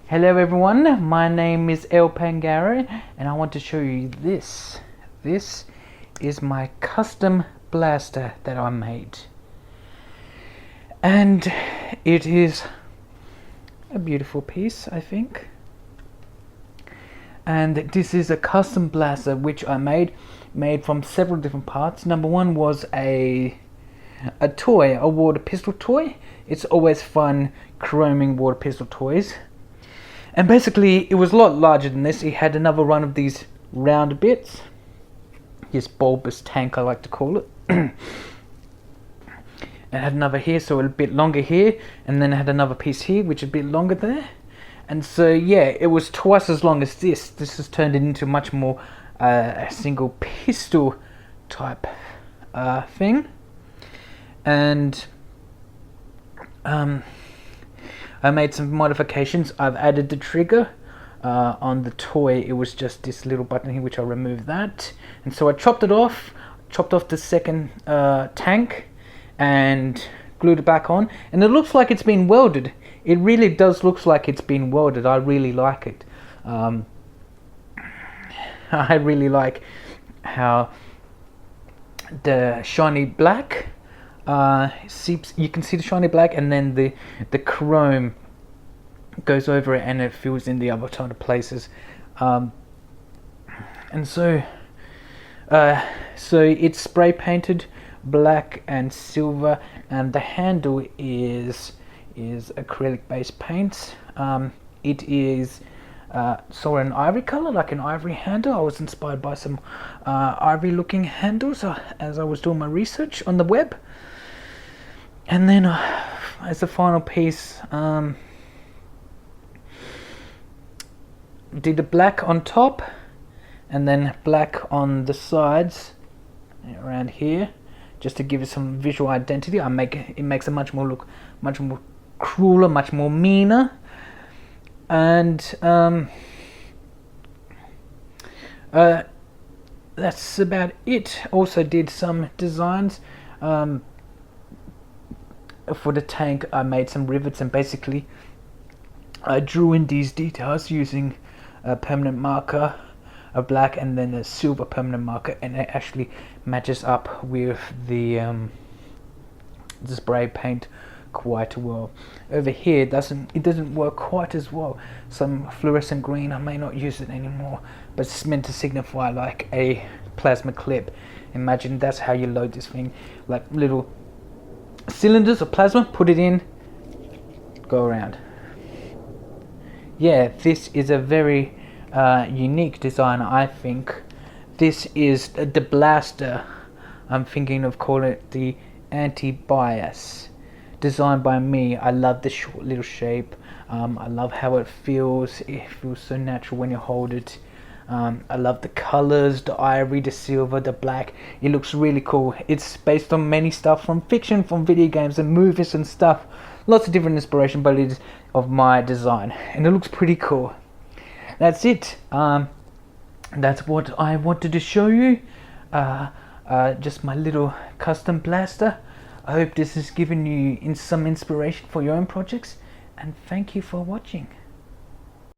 Hello everyone, my name is El Pangaro and I want to show you this. This is my custom blaster that I made. And it is a beautiful piece, I think. And this is a custom blaster which I made from several different parts. Number one was a toy, a water pistol toy. It's always fun chroming water pistol toys. And basically, it was a lot larger than this. It had another one of these round bits. This bulbous tank, I like to call it. It had another here, so a bit longer here. And then it had another piece here, which is a bit longer there. And so, yeah, it was twice as long as this. This has turned it into much more a single pistol type thing. And I made some modifications. I've added the trigger on the toy. It was just this little button here, which I removed that. And so I chopped off the second tank and glued it back on. And it looks like it's been welded. It really does look like it's been welded. I really like it. I really like how the shiny black seeps. You can see the shiny black, and then the chrome goes over it, and it fills in the other kind of places. And so it's spray painted black and silver, and the handle is acrylic based paint. It is an ivory color, like an ivory handle. I was inspired by some ivory looking handles as I was doing my research on the web. And then as the final piece, did the black on top and then black on the sides around here, just to give it some visual identity. It makes it look much more crueler, much more meaner. And that's about it. Also did some designs for the tank. I made some rivets, and basically I drew in these details using a permanent marker, a black and then a silver permanent marker, and it actually matches up with the spray paint quite well. Over here it doesn't work quite as well. Some fluorescent green, I may not use it anymore, but it's meant to signify like a plasma clip. Imagine that's how you load this thing, like little cylinders of plasma, put it in, go around. Yeah, this is a very unique design, I think. This is the blaster. I'm thinking of calling it the anti-bias. Designed by me. I love the short little shape. I love how it feels. It feels so natural when you hold it. I love the colors, the ivory, the silver, the black. It looks really cool. It's based on many stuff from fiction, from video games and movies and stuff. Lots of different inspiration, but it is of my design, and it looks pretty cool. That's it. That's what I wanted to show you. Just my little custom blaster. I hope this has given you some inspiration for your own projects, and thank you for watching.